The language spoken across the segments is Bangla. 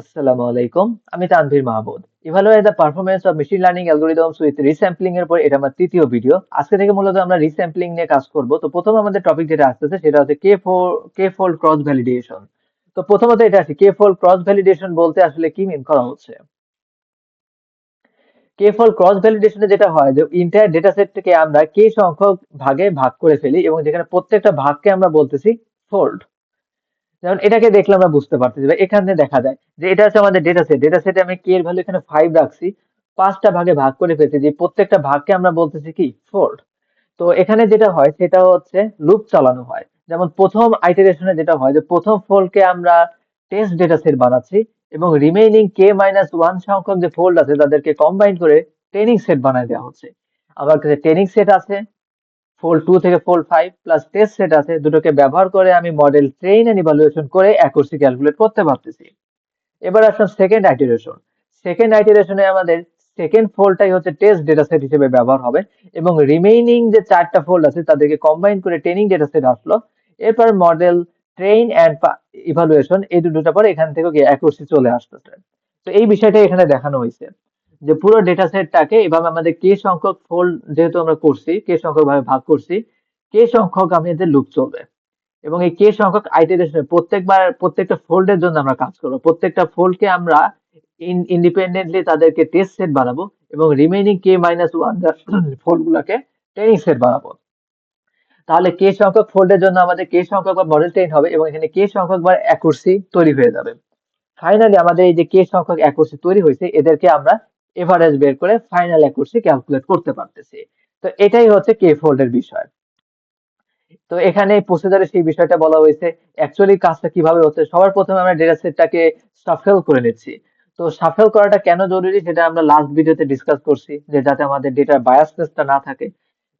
আসসালামু আলাইকুম। আমি Tanvir Mahmud. Evaluate the performance of machine learning algorithms with resampling এর পর এটা আমার তৃতীয় ভিডিও। আজকে থেকে মূলত আমরা রিস্যাম্পলিং নিয়ে কাজ করব। তো প্রথম আমাদের টপিক যেটা আসতেছে সেটা হচ্ছে K-fold ক্রস ভ্যালিডেশন। তো প্রথমত এটা আছে K-fold ক্রস ভ্যালিডেশন বলতে আসলে কি মিন করা হচ্ছে? K-fold ক্রস ভ্যালিডেশনে যেটা হয় যে এন্টায়ার ডেটা সেটটাকে আমরা K সংখ্যক ভাগে ভাগ করে ফেলি এবং যেখানে প্রত্যেকটা ভাগকে আমরা বলতেছি ফোল্ড। যেমন এটাকে দেখলে আমরা বুঝতে পারতেছি বা এখানে দেখা যায় যে এটা হচ্ছে আমাদের ডেটা সেটে আমি কে এর ভ্যালু এখানে 5 রাখছি, 5টা ভাগে ভাগ করে ফেলছি, যে প্রত্যেকটা ভাগকে আমরা বলতেছি কি ফোল্ড। তো এখানে যেটা হয় সেটা হচ্ছে লুপ চালানো হয়। যেমন প্রথম আইটারেশনে যেটা হয় যে প্রথম ফোল্ডকে আমরা টেস্ট ডেটা সেট বানাচ্ছি এবং রিমেইনিং K-1 সংখ্যক যে ফোল্ড আছে তাদেরকে কম্বাইন করে ট্রেনিং সেট বানায় দেওয়া হচ্ছে। আমার কাছে ট্রেনিং সেট আছে ফোল্ড 2 থেকে ফোল্ড 5 প্লাস টেস্ট সেট আছে, দুটোকে ব্যবহার করে আমি মডেল ট্রেন এন্ড ইভালুয়েশন করে অ্যাকুরেসি ক্যালকুলেট করতে পারতেছি। এবার আসলাম সেকেন্ড আইটারেশন। সেকেন্ড আইটারেশনে আমাদের সেকেন্ড ফোল্ডটাই হচ্ছে টেস্ট ডেটা সেট হিসেবে ব্যবহার হবে এবং রিমেইনিং যে 4টা ফোল্ড আছে তাদেরকে কম্বাইন করে ট্রেনিং ডেটা সেট আসলো। এরপর মডেল ট্রেন এন্ড ইভালুয়েশন এই দুটোটা পরে এখান থেকে অ্যাকুরেসি চলে আসতেছে। তো এই বিষয়টা এখানে দেখানো হয়েছে যে পুরো ডেটা সেটটাকে এভাবে আমাদের কে সংখ্যক ফোল্ড যেহেতু আমরা করছি, কে সংখ্যক ভাবে ভাগ করছি, কে সংখ্যক আমাদের লুপ চলবে এবং এই কে সংখ্যক আইটারেশনে প্রত্যেকবার প্রত্যেকটা ফোল্ডের জন্য আমরা কাজ করবো। প্রত্যেকটা ফোল্ডকে আমরা ইন্ডিপেন্ডেন্টলি তাদেরকে টেস্ট সেট বানাবো এবং রিমেইনিং K-1 ফোল্ড গুলাকে ট্রেনিং সেট বানাবো। তাহলে কে সংখ্যক ফোল্ডের জন্য আমাদের কে সংখ্যক বা মডেল ট্রেন হবে এবং এখানে কে সংখ্যক বার অ্যাকুরেসি তৈরি হয়ে যাবে। ফাইনালি আমাদের এই যে কে সংখ্যক অ্যাকুরেসি তৈরি হয়েছে এদেরকে আমরা এভারেজ বের করে ফাইনাল অ্যাকুরেসি ক্যালকুলেট করতে পারতেছি। তো এটাই হচ্ছে কে ফোল্ডের বিষয়। তো এখানে প্রসিজারে সেই বিষয়টা বলা হয়েছে। অ্যাকচুয়ালি কাজটা কিভাবে হচ্ছে, সবার প্রথমে আমরা ডেটা সেটটাকে শাফেল করে নিচ্ছি। তো শাফেল করাটা কেন জরুরি সেটা আমরা লাস্ট ভিডিওতে ডিসকাস করছি, যে যাতে আমাদের ডেটার বায়াসনেসটা না থাকে।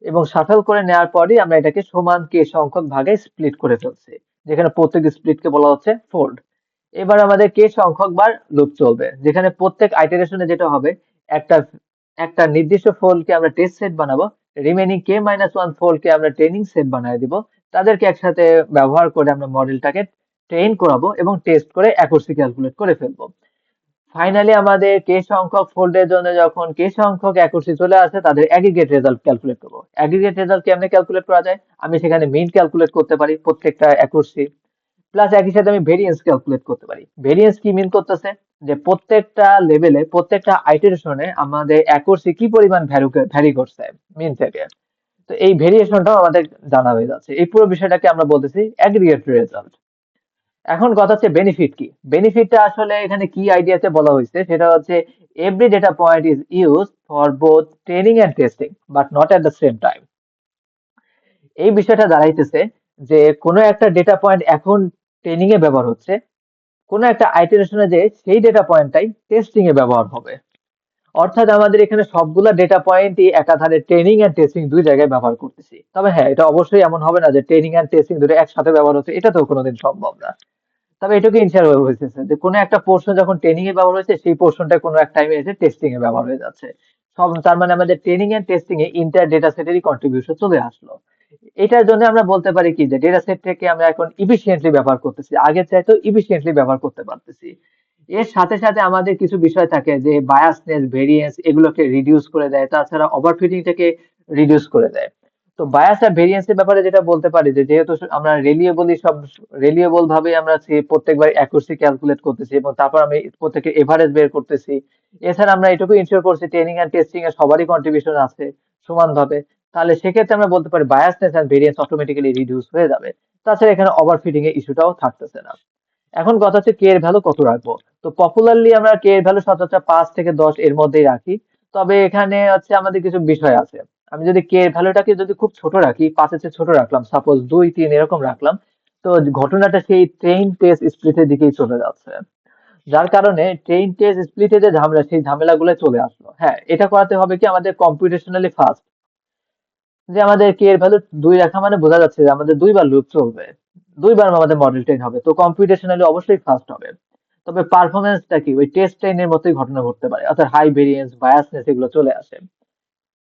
এবং শাফেল করে নেওয়ার পরই আমরা এটাকে সমান কে সংখ্যক ভাগে স্প্লিট করে ফেলছি, যেখানে প্রত্যেক স্প্লিটকে বলা হচ্ছে ফোল্ড। এবার আমাদের কে সংখ্যক বার লুপ চলবে, যেখানে প্রত্যেক আইটারেশনে যেটা হবে একটা একটা নির্দিষ্ট ফোল্ডকে আমরা টেস্ট সেট বানাবো, রিমেইনিং K-1 ফোল্ডকে আমরা ট্রেনিং সেট বানায় দিব, তাদেরকে একসাথে ব্যবহার করে আমরা মডেলটাকে ট্রেন করাবো এবং টেস্ট করে অ্যাকুরেসি ক্যালকুলেট করে ফেলবো। ফাইনালি আমাদের কে সংখ্যক ফোল্ডের জন্য যখন কে সংখ্যক অ্যাকুরেসি চলে আসে তাদের অ্যাগ্রিগেট রেজাল্ট ক্যালকুলেট করবো। অ্যাগ্রিগেট রেজাল্ট কেমনে ক্যালকুলেট করা যায়? আমি সেখানে মিন ক্যালকুলেট করতে পারি প্রত্যেকটা অ্যাকুরেসি, প্লাস একই সাথে আমি ভেরিয়েন্স ক্যালকুলেট করতে পারি। ভেরিয়েন্স কি মিন করতেছে? যে প্রত্যেকটা লেভেলে প্রত্যেকটা আইটারেশনে আমাদের অ্যাকুরেসি কি পরিমাণ ভ্যারি করছে মিন থেকে। তো এই ভেরিয়েশনটাও আমাদের জানা হয়ে যাচ্ছে। এই পুরো বিষয়টাকে আমরা বলতেছি অ্যাগ্রিগেট রেজাল্ট। এখন কথা হচ্ছে বেনিফিট কি? বেনিফিটটা আসলে এখানে কি আইডিয়াতে বলা হয়েছে সেটা হচ্ছে every data point is use for both training and testing but not at the same time. এই বিষয়টা দাঁড়াইতেছে যে কোনো একটা ডেটা পয়েন্ট এখন ট্রেনিং এ ব্যবহার হচ্ছে, কোনো একটা আইটারেশনে যে সেই ডেটা পয়েন্টটাই টেস্টিং এ ব্যবহার হবে। অর্থাৎ আমাদের এখানে সবগুলা ডেটা পয়েন্টই একাধারে ট্রেনিং এন্ড টেস্টিং দুই জায়গায় ব্যবহার করতেছি। তবে হ্যাঁ, এটা অবশ্যই এমন হবে না যে ট্রেনিং এন্ড টেস্টিং দুটো একসাথে ব্যবহার হচ্ছে, এটা তো কোনোদিন সম্ভব না। তবে এটুকু ইনশিওর হয়েছে যে কোনো একটা পোর্শন যখন ট্রেনিং এ ব্যবহার হয়েছে সেই পোর্শনটা কোনো এক টাইমে এসে টেস্টিং এ ব্যবহার হয়ে যাচ্ছে। সব তার মানে আমাদের ট্রেনিং এন্ড টেস্টিং এ ইন্টার ডেটা সেটেরই কন্ট্রিবিউশন চলে আসলো। এটার জন্য আমরা বলতে পারি কি যে ডেটা সেট থেকে আমরা এখন ইফিশিয়েন্টলি ব্যবহার করতেছি, আগের চাইতেও ইফিশিয়েন্টলি ব্যবহার করতে পারতেছি। এর সাথে সাথে আমাদের কিছু বিষয় থাকে যে বায়াসনেস, ভেরিয়েন্স এগুলোকে রিডিউস করে দেয়, তাছাড়া ওভারফিটিং থেকে রিডিউস করে দেয়। তো বায়াস আর ভেরিয়েন্স এর ব্যাপারে যেটা বলতে পারি যে যেহেতু আমরা রেলিয়েবল ভাবে আমরা প্রত্যেকবার অ্যাকুরেসি ক্যালকুলেট করতেছি এবং তারপর আমি প্রত্যেকের এভারেজ বের করতেছি। এছাড়া আমরা এটুকু ইনশিওর করছি ট্রেনিং এন্ড টেস্টিং এর সবারই কন্ট্রিবিউশন আছে সমানভাবে। তাহলে সেক্ষেত্রে আমরা বলতে পারি biasness and variance automatically reduce হয়ে যাবে। তাছাড়া এখানে ওভারফিটিং এর ইস্যুটাও থাকতেছে না। এখন কথা হচ্ছে কে এর ভ্যালু কত রাখবো। তো পপুলারলি আমরা কে এর ভ্যালু সচরাচর 5 থেকে 10 এর মধ্যেই রাখি। তবে এখানে হচ্ছে আমাদের কিছু বিষয় আছে। আমি যদি কে এর ভ্যালুটাকে যদি খুব ছোট রাখি, 5 এর চেয়ে ছোট রাখলাম, সাপোজ 2, 3 এরকম রাখলাম, তো ঘটনাটা সেই ট্রেন টেস্ট স্প্লিটের দিকেই চলে যাচ্ছে। যার কারণে ট্রেন টেস্ট স্প্লিটে যে ঝামেলা সেই ঝামেলাগুলো চলে আসলো। হ্যাঁ, এটা করাতে হবে কি আমাদের কম্পিউটেশনালি ফাস্ট, যে আমাদের কে এর ভ্যালু 2 রাখা মানে বোঝা যাচ্ছে যে আমাদের দুইবার লুপ চলবে, দুইবার আমাদের মডেল ট্রেন হবে, তো কম্পিউটেশনালি অবশ্যই ফাস্ট হবে। তবে পারফরমেন্সটা কি ওই টেস্ট ট্রেনের মতোই ঘটনা ঘটতে পারে, অর্থাৎ হাই ভেরিয়েন্স, বায়াসনেস এগুলো চলে আসে।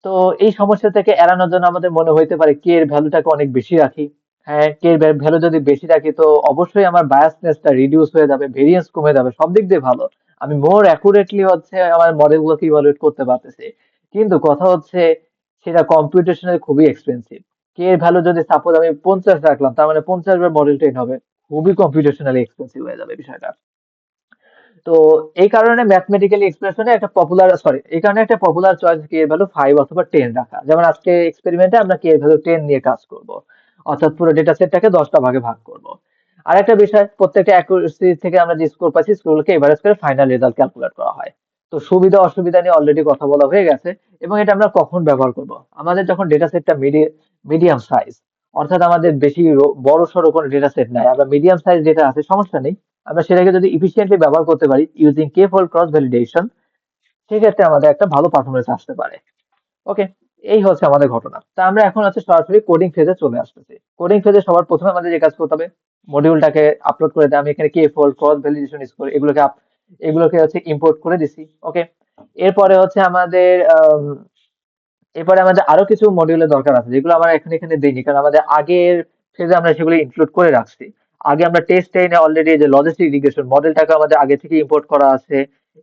তো এই সমস্যা থেকে এড়ানোর জন্য আমাদের মনে হইতে পারে কে এর ভ্যালুটাকে অনেক বেশি রাখি। হ্যাঁ, কে এর ভ্যালু যদি বেশি রাখি তো অবশ্যই আমার বায়াসনেসটা রিডিউস হয়ে যাবে, ভেরিয়েন্স কমে যাবে, সব দিক দিয়ে ভালো। আমি মোর অ্যাকুরেটলি হচ্ছে আমার মডেলগুলোকে ইভালুয়েট করতে পারতেছি। কিন্তু কথা হচ্ছে সেটা কম্পিউটেশনালি খুবই এক্সপেন্সিভ। কে এর ভ্যালু যদি সাপোজ আমি 50 রাখলাম, তার মানে 50 বার মডেল ট্রেন হবে, খুবই কম্পিউটেশনালি এক্সপেন্সিভ হয়ে যাবে বিষয়টা। তো এই কারণে ম্যাথমেটিক্যালি এক্সপ্রেশনে একটা পপুলার, সরি, এই কারণে একটা পপুলার চয়েস কে এর ভ্যালু 5 অথবা 10 রাখা। যেমন আজকে এক্সপেরিমেন্টে আমরা কে এর ভ্যালু 10 নিয়ে কাজ করব, অর্থাৎ পুরো ডেটা সেটটাকে 10টা ভাগে ভাগ করব। আরেকটা বিষয়, প্রত্যেকটা অ্যাকুরেসি থেকে আমরা যে স্কোর পাচ্ছি স্কোরগুলোকে এভারেজ করে ফাইনাল রেজাল্ট ক্যালকুলেট করা হয়। তো সুবিধা অসুবিধা নিয়ে অলরেডি কথা বলা হয়ে গেছে। এবং এটা আমরা কখন ব্যবহার করব? আমাদের যখন ডেটা সেটটা মিডিয়াম সাইজ, অর্থাৎ আমাদের বেশি বড় সড়ো কোনো ডেটা সেট নাই, আমরা মিডিয়াম সাইজ ডেটা আছে সমস্যা নেই, আমরা সেটাকে যদি ইফিসিয়েন্টলি ব্যবহার করতে পারি ইউজিং কে ফোল্ড ক্রস ভ্যালিডেশন, সেক্ষেত্রে আমাদের একটা ভালো পারফরমেন্স আসতে পারে। ওকে, এই হচ্ছে আমাদের ঘটনা। তা আমরা এখন হচ্ছে সরাসরি কোডিং ফেজে চলে আসতেছি। কোডিং ফেজে সবার প্রথমে আমাদের যে কাজ করতে হবে, মডিউলটাকে আপলোড করে দেয়। আমি এখানে কে ফোল্ড ক্রস ভ্যালিডেশন ইউজ করে এগুলোকে হচ্ছে ইম্পোর্ট করে দিছি। ওকে, এরপরে হচ্ছে আমাদের এরপরে আমাদের আরো কিছু মডিউলের দরকার আছে, যেগুলো আমরা এখানে দিইনি, কারণ আমাদের আগের ফেজে আমরা সেগুলো ইনক্লুড করে রাখছি। আগে আমরা টেস্ট টেনে অলরেডি যে লজিস্টিক রিগ্রেশন মডেলটাকে আমাদের আগে থেকে ইম্পোর্ট করা আছে,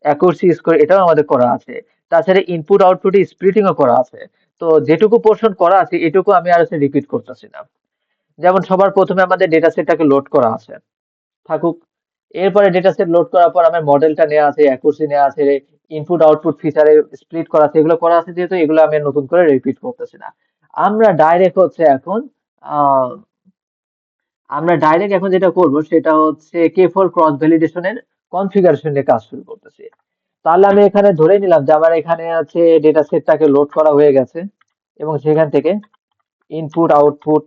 অ্যাকুরেসি স্কোর এটাও আমাদের করা আছে, তাছাড়া ইনপুট আউটপুট স্প্লিটিংও করা আছে। তো যেটুকু পোর্শন করা আছে এটুকু আমি আর রিপিট করতেছি না। যেমন সবার প্রথমে আমাদের ডেটা সেটটাকে লোড করা আছে, থাকুক। এরপরে ডেটা সেট লোড করার পর আমার মডেলটা নেওয়া আছে, অ্যাকুরেসি নেওয়া আছে, ইনপুট আউটপুট ফিচারে স্প্লিট করা আছে, এগুলো করা আছে, যেহেতু এগুলো আমি আর নতুন করে রিপিট করতেছি না। আমরা ডাইরেক্ট হচ্ছে এখন আহ, আমরা ডাইরেক্ট এখন যেটা করব সেটা হচ্ছে কে ফোর ক্রস ভ্যালিডেশনের কনফিগারেশন নিয়ে কাজ শুরু করতেছি। তাহলে আমি এখানে ধরে নিলাম যে আমার এখানে আছে ডেটা সেটটাকে লোড করা হয়ে গেছে, এবং সেখান থেকে ইনপুট আউটপুট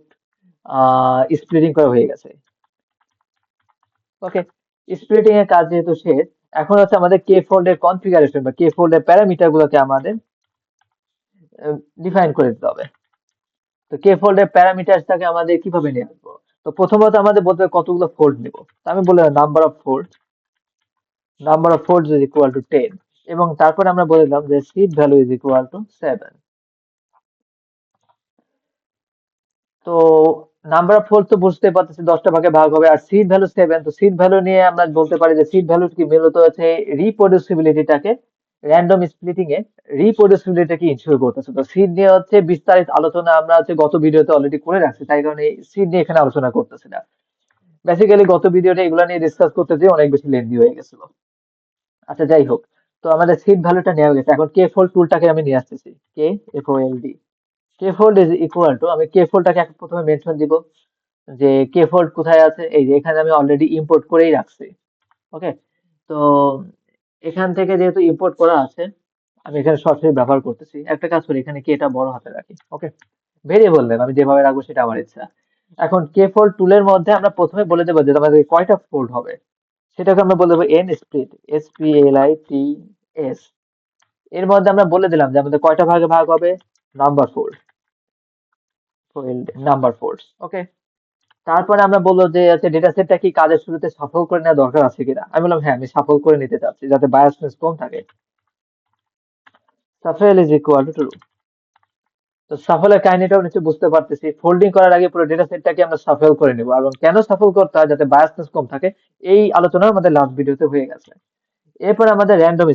স্প্লিটিং করা হয়ে গেছে। ওকে, স্প্লিটিং এর কাজ যেহেতু শেষ, এখন হচ্ছে আমাদের কে ফোল্ডের কনফিগারেশন বা কে ফোল্ডের প্যারামিটার গুলোকে আমাদের ডিফাইন করে দিতে হবে। তো কে ফোল্ডের প্যারামিটারটাকে আমাদের কিভাবে নিয়ে আসবো? তো প্রথমত আমাদের বলতে হবে কতগুলো ফোল্ড নিব। তো আমি বললাম number of fold is equal two 10, এবং তারপর আমরা বলে দিলাম যে seed value is equal two 7। তো নাম্বার অফ ফোল্ড তো বুঝতে পারতেছি 10টা ভাগে ভাগ হবে, আর সিড ভ্যালু 7, তো সিড ভ্যালু নিয়ে আমরা বলতে পারি যে সিড ভ্যালু কি মূলত হচ্ছে রিপ্রডিউসিবিলিটিটাকে, র্যান্ডম স্প্লিটিং এ রিপ্রডিউসিবিলিটিটাকে ইনশিওর করতেছে। তো সিড নিয়ে হচ্ছে বিস্তারিত আলোচনা আমরা হচ্ছে গত ভিডিওতে অলরেডি করে রাখছি, তাই কারণে সিড নিয়ে এখানে আলোচনা করতেছি না। বেসিক্যালি গত ভিডিওটা এগুলো নিয়ে ডিসকাস করতে যেয়ে অনেক বেশি লেন্দি হয়ে গেছিল। আচ্ছা, যাই হোক। তো আমাদের সিড ভ্যালুটা নেওয়া গেছে, এখন কে ফোল্ড টুলটাকে আমি নিয়ে আসতেছি। K F O L D, K fold is equal to, আমি কে ফোল্ডটাকে প্রথমে মেনশন দিব যে কে ফোল্ড কোথায় আছে, এই যে এখানে আমি অলরেডি ইম্পোর্ট করেই রাখছি। ওকে, তো এখান থেকে যেহেতু ইম্পোর্ট করা আছে, আমি এখানে সরাসরি ব্যবহার করতেছি। একটা কাজ করি, এখানে কি এটা বড় হাতে রাখি। ওকে, ভেরিয়েবল নেম আমি যেভাবে রাখবো সেটা আমার ইচ্ছা। এখন কে ফোল্ড টুলের মধ্যে আমরা প্রথমে বলে দেবো যে আমাদের কয়টা ফোল্ড হবে, সেটাকে আমরা বলে দেবো N split, S P L I T S. এর মধ্যে আমরা বলে দিলাম যে আমাদের কয়টা ভাগে ভাগ হবে, নাম্বার ফোল্ড, নাম্বার ফোল্ডস। ওকে, তারপরে আমরা বললো যে আচ্ছা ডেটা সেটটা কি কাজের শুরুতে সফল করে নেওয়া দরকার আছে কিনা। আমি বললাম হ্যাঁ, আমি সফল করে নিতে চাচ্ছি যাতে বায়াসনেস কম থাকে। Shuffle is equal two true. তো সাফলের কাহিনীটাও নিশ্চয়ই বুঝতে পারতেছি, ফোল্ডিং করার আগে পুরো ডেটা সেটটাকে আমরা সাফল করে নেবো, এবং কেন সাফল করতে হয় যাতে বায়াসনেস কম থাকে, এই আলোচনা আমাদের লাস্ট ভিডিওতে হয়ে গেছে। এরপর আমাদের random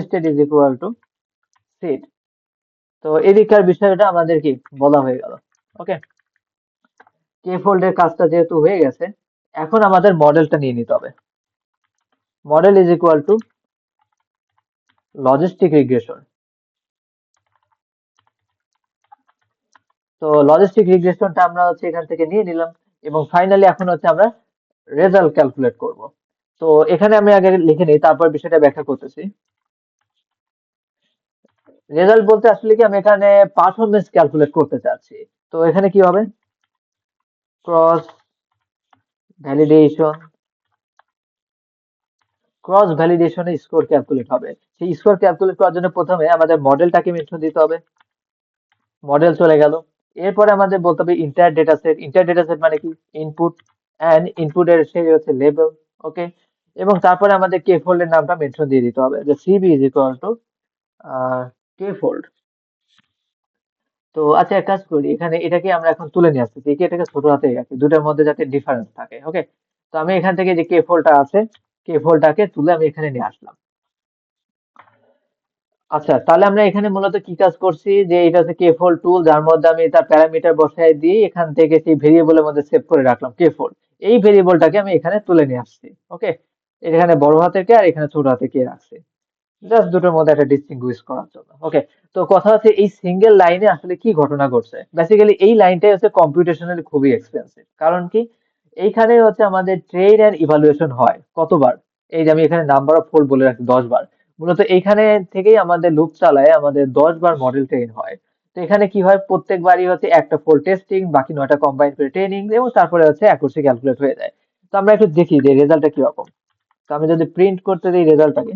state is equal two seed. তো এদিককার বিষয়টা আমাদের কি বলা হয়ে গেল। ওকে, কে ফোল্ডের কাজটা যেহেতু হয়ে গেছে, এখন আমাদের মডেলটা নিয়ে নিতে হবে। Model is equal two logistic regression. তো লজিস্টিক রিগ্রেশনটা আমরা হচ্ছে এখান থেকে নিয়ে নিলাম, এবং ফাইনালি এখন হচ্ছে আমরা রেজাল্ট ক্যালকুলেট করব। তো এখানে আমি আগে লিখে নিই, তারপর বিষয়টা ব্যাখ্যা করতেছি। রেজাল্ট বলতে আসলে কি, আমি এখানে পারফরমেন্স ক্যালকুলেট করতে চাচ্ছি। তো এখানে কি হবে, ক্রস ভ্যালিডেশন, ক্রস ভ্যালিডেশনে স্কোর ক্যালকুলেট হবে। সেই স্কোর ক্যালকুলেট করার জন্য প্রথমে আমাদের মডেলটাকে মেনশন দিতে হবে। মডেল চলে গেল। এরপরে আমাদের বলতে হবে ইন্টার ডেটা সেট মানে কি, ইনপুট, এন্ড ইনপুটের সেই হচ্ছে লেবেল। ওকে, এবং তারপরে আমাদের কে ফোল্ডের নামটা মেনশন দিয়ে দিতে হবে যে CV is equal to K fold. তো আচ্ছা, এক কাজ করি, এখানে এটাকে আমরা এখন তুলে নিয়ে আসছি, কি এটাকে ছোট হাতেই রাখি, দুটার মধ্যে যাতে ডিফারেন্স থাকে। ওকে, তো আমি এখান থেকে যে কে ফোলটা আছে, কে ফোলটাকে তুলে আমি এখানে নিয়ে আসলাম। আচ্ছা, তাহলে আমরা এখানে মূলত কি কাজ করছি, যে এটা হচ্ছে কে ফোল্ড টুল, যার মধ্যে আমি তার প্যারামিটার বসায় দিয়ে এখান থেকে সেই ভেরিয়েবলের মধ্যে সেভ করে রাখলাম কে ফোল্ড। এই ভেরিয়েবলটাকে আমি এখানে তুলে নিয়ে আসছি। ওকে, এখানে বড় হাতের কে আর এখানে ছোট হাতের কে রাখছি, জাস্ট দুটোর মধ্যে একটা ডিস্টিংগুইশ করার জন্য। ওকে, তো কথা হচ্ছে এই সিঙ্গেল লাইনে আসলে কি ঘটনা ঘটছে। বেসিক্যালি এই লাইনটাই হচ্ছে কম্পিউটেশনালি খুবই এক্সপেন্সিভ। কারণ কি, এইখানে হচ্ছে আমাদের ট্রেন এন্ড ইভালুয়েশন হয় কতবার, এই যে আমি এখানে নাম্বার অফ ফোল্ড বলে রাখছি 10 বার। মূলত এইখানে থেকেই আমাদের লুপ চালায় আমাদের 10 বার মডেল ট্রেন হয়। তো এখানে কি হয়, প্রত্যেকবারই হচ্ছে একটা ফোল্ড টেস্টিং, বাকি 9টা কম্বাইন করে ট্রেনিং, এবং তারপরে হচ্ছে অ্যাকুরেসি ক্যালকুলেট হয়ে যায়। তো আমরা একটু দেখি যে রেজাল্টটা কিরকম। তো আমি যদি প্রিন্ট করতে দিই রেজাল্টটাকে,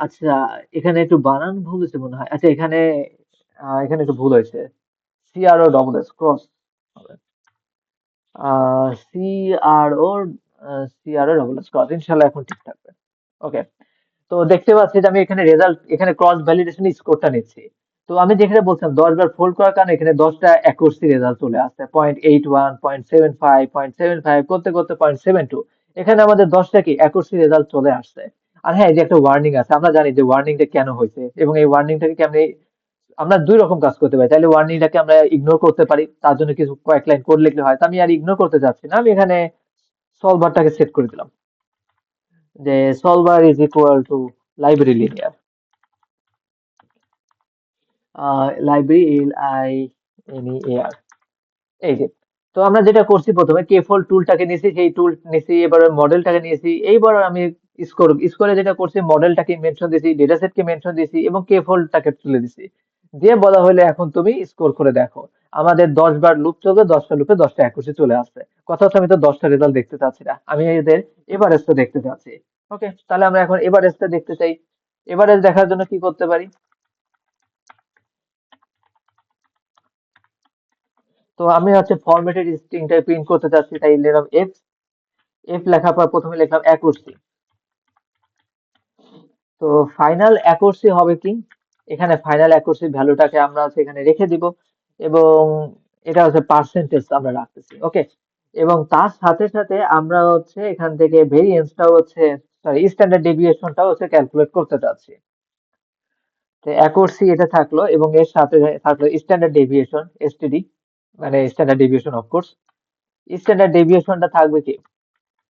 আচ্ছা, এখানে একটু বানান ভুল হয়েছে মনে হয়। আচ্ছা, এখানে এখানে একটু ভুল হয়েছে, সিআরও ডবল এস ক্রস হবে, CRO CRO double S cross, ইনশাল্লাহ এখন ঠিক থাকবে। ওকে, তো দেখতে পাচ্ছি যে আমি এখানে রেজাল্ট, এখানে ক্রস ভ্যালিডেশন স্কোরটা নিচ্ছি। তো আমি যেখানে বলছিলাম 10 বার ফোল্ড করার কারণে এখানে 10টা অ্যাকুরেসি রেজাল্ট চলে আসছে, 0.81, 0.75, 0.75 করতে করতে 0.72। এখানে আমাদের 10টা কি অ্যাকুরেসি রেজাল্ট চলে আসছে। আর হ্যাঁ, এই যে একটা ওয়ার্নিং আছে, আমরা জানি যে ওয়ার্নিংটা কেন হয়েছে, এবং এই ওয়ার্নিংটাকে কেমনে আমরা দুই রকম কাজ করতে পারি। তাহলে ওয়ার্নিংটাকে আমরা ইগনোর করতে পারি, তার জন্য কিছু কয়েক লাইন কোড লিখলে হয়। তো আমি আর ইগনোর করতে চাচ্ছি না, আমি এখানে সলভারটাকে সেট করে দিলাম, যে solver is equal two library linear, library LINEAR, এই যে। তো আমরা যেটা করছি, প্রথমে কে ফল টুলটাকে নিয়েছি, সেই টুল নিয়েছি, এবার মডেলটাকে নিয়েছি, এইবার আমি স্কোরে যেটা করছি, মডেলটাকে মেনশন দিয়েছি, ডেটা সেটকে মেনশন দিয়েছি, এবং কে ফলটাকে তুলে দিয়েছি, দিয়ে বলা হলে এখন তুমি স্কোর করে দেখো। আমাদের 10 বার লুপ চলবে, 10টা লুপে 10টা অ্যাকুরেসি চলে আসছে। কথা হচ্ছে আমি তো 10টা রেজাল্ট দেখতে চাচ্ছি না, আমি এদের এভারেজটা দেখতে চাচ্ছি। ওকে, তাহলে আমরা এখন এভারেজটা দেখতে চাই। এভারেজ দেখার জন্য কি করতে পারি, তো আমি হচ্ছে ফরম্যাটেড স্ট্রিংটা প্রিন্ট করতে চাচ্ছি, তাই লিখলাম এফ। এফ লেখার পর প্রথমে লিখলাম অ্যাকুরেসি। তো ফাইনাল অ্যাকুরেসি হবে কি, এখানে ফাইনাল অ্যাকুরেসি ভ্যালুটাকে আমরা হচ্ছে এখানে রেখে দিব, এবং এটা হচ্ছে পার্সেন্টেজ আমরা রাখতেছি। ওকে, এবং তার সাথে সাথে আমরা হচ্ছে এখান থেকে ভেরিয়েন্সটাও হচ্ছে, সরি, স্ট্যান্ডার্ড ডেভিয়েশনটাও হচ্ছে ক্যালকুলেট করতে চাচ্ছি। তো অ্যাকুরেসি এটা থাকলো, এবং এর সাথে থাকলো স্ট্যান্ডার্ড ডেভিয়েশন, এসটিডি, মানে standard deviation of course. Standard ডেভিয়েশনটা থাকবে কি,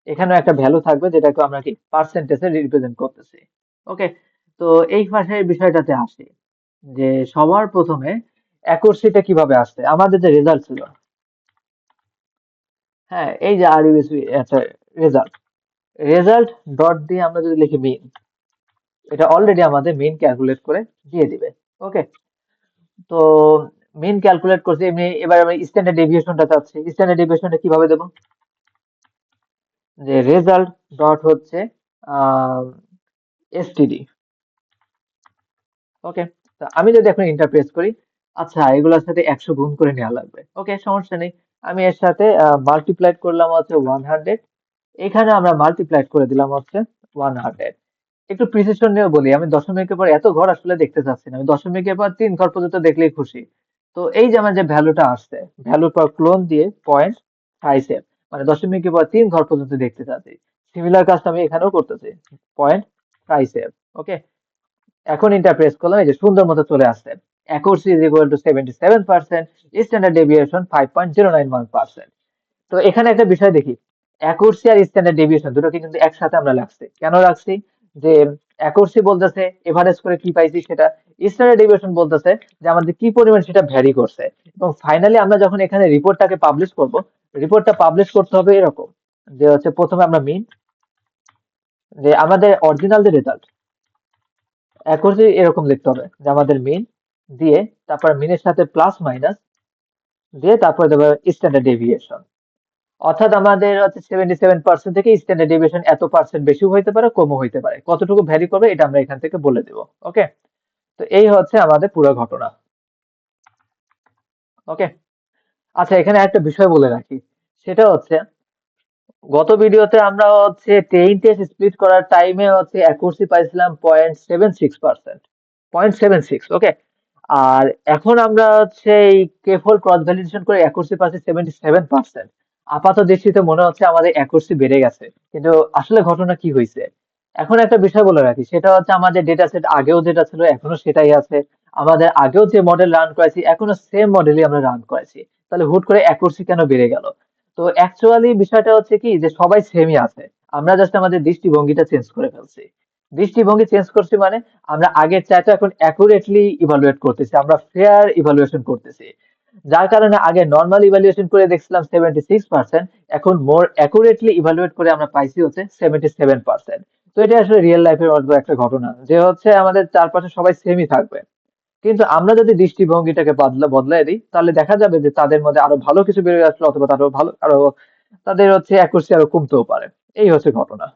এখানেও একটা ভ্যালু থাকবে, যেটাকে আমরা কি পার্সেন্টেজে রিপ্রেজেন্ট করতেছি। ওকে, তো এই ভাষায় বিষয়টাতে আসি, যে সবার প্রথমে অ্যাকুরেসিটা কিভাবে আসছে, আমাদের যে রেজাল্ট ছিল, হ্যাঁ, এই যে আরইউএসবি, আচ্ছা, রেজাল্ট, রেজাল্ট ডট দিয়ে আমরা যদি লিখি মিন, এটা অলরেডি আমাদের মিন ক্যালকুলেট করে দিয়ে দিবে। ওকে, তো মিন ক্যালকুলেট করছি এমনি, এবার আমি স্ট্যান্ডার্ড ডেভিয়েশনটা চাচ্ছি। স্ট্যান্ডার্ড ডেভিয়েশনটা কিভাবে দেবো, যে রেজাল্ট ডট হচ্ছে এসটিডি। ওকে, তো আমি যদি এখন ইন্টারপ্রেস করি, আচ্ছা, এগুলোর সাথে 100 গুণ করে নেওয়া লাগবে। ওকে, সমস্যা নেই, আমি এর সাথে মাল্টিপ্লাইড করলাম হচ্ছে 100, এখানে আমরা মাল্টিপ্লাইড করে দিলাম হচ্ছে 100। একটু প্রিসিশন নিয়ে বলি, আমি দশমিকের পর এত ঘর আসলে দেখতে চাচ্ছি না, আমি দশমিকের পর 3 ঘর পর্যন্ত দেখলেই খুশি। তো এই যে আমার যে ভ্যালুটা আসছে, ভ্যালুর পর ক্লোন দিয়ে 0.57, মানে দশমিকের পর 3 ঘর পর্যন্ত দেখতে চাচ্ছি। সিমিলার কাজটা আমি এখানেও করতেছি, 0.57। ওকে, এখন ইন্টার প্রেস করলাম, এই যে সুন্দর মতো চলে আসছে, accuracy is equal two 77%, standard deviation 5.091%। তো এখানে একটা বিষয় দেখি, অ্যাকুরেসি আর স্ট্যান্ডার্ড ডেভিয়েশন দুটোকে কিন্তু একসাথে আমরা রাখছি, কেন রাখছি, যে অ্যাকুরেসি বলতেছে এভারেজ করে কি পাইছি সেটা, স্ট্যান্ডার্ড ডেভিয়েশন বলতেছে যে আমাদের কি পরিমাণ সেটা ভ্যারি করছে। এবং ফাইনালি আমরা যখন এখানে রিপোর্টটাকে পাবলিশ করব, রিপোর্টটা পাবলিশ করতে হবে এরকম, যে হচ্ছে প্রথমে আমরা মিন, যে আমাদের অরিজিনাল যে রেজাল্ট, অ্যাকুরেসি এরকম লিখতে হবে, যে আমাদের মিন দিয়ে, তারপর মিনের সাথে প্লাস মাইনাস দিয়ে, তারপরে দেবো স্ট্যান্ডার্ড ডেভিয়েশন। অর্থাৎ আমাদের হচ্ছে 77% থেকে স্ট্যান্ডার্ড ডেভিয়েশন এত পার্সেন্ট বেশিও হইতে পারে, কমও হইতে পারে, কতটুকু ভ্যারি করবে এটা আমরা এখান থেকে বলে দেব। ওকে, তো এই হচ্ছে আমাদের পুরো ঘটনা। ওকে, আচ্ছা, এখানে একটা বিষয় বলে রাখি, সেটা হচ্ছে গত ভিডিওতে আমরা হচ্ছে 10 টেস্ট স্প্লিট করার টাইমে হচ্ছে অ্যাকুরেসি পাইছিলাম 0.76%। 0.76, ওকে। আর এখন আমরা হচ্ছে এই কে ফোল্ড ক্রস ভ্যালিডেশন করে অ্যাকুরেসি পাচ্ছি 77%। আপাত দৃষ্টিতে মনে হচ্ছে আমাদের অ্যাকুরেসি বেড়ে গেছে, কিন্তু আসলে ঘটনা কি হয়েছে? এখন একটা বিষয় বলে রাখি, সেটা হচ্ছে আমাদের ডেটা সেট আগেও যেটা ছিল এখনো সেটাই আছে। আমাদের আগেও যে মডেল রান করেছি এখনো সেম মডেলই আমরা রান করেছি। তাহলে হুট করে অ্যাকুরেসি কেন বেড়ে গেল? তো অ্যাকচুয়ালি বিষয়টা হচ্ছে কি, যে সবাই সেমই আছে, আমরা জাস্ট আমাদের দৃষ্টিভঙ্গিটা চেঞ্জ করে ফেলছি। দৃষ্টিভঙ্গি চেঞ্জ করছি মানে আমরা আগের চাইতে এখন অ্যাকুরেটলি ইভালুয়েট করতেছি, আমরা ফেয়ার ইভালুয়েশন করতেছি। যার কারণে আগে নর্মাল ইভালুয়েশন করে দেখছিলাম 76%, এখন মোর অ্যাকুরেটলি ইভালুয়েট করে আমরা পাইছি হচ্ছে 77%। তো এটা আসলে রিয়েল লাইফের মতো একটা ঘটনা, যে হচ্ছে আমাদের চারপাশে সবাই সেমই থাকবে, কিন্তু আমরা যদি দৃষ্টিভঙ্গিটাকে বদলায় দিই তাহলে দেখা যাবে যে তাদের মধ্যে আরো ভালো কিছু বেরিয়ে আসলো, অথবা তারও ভালো আরো তাদের হচ্ছে অ্যাকুরেসি আরো কমতেও পারে। এই হচ্ছে ঘটনা।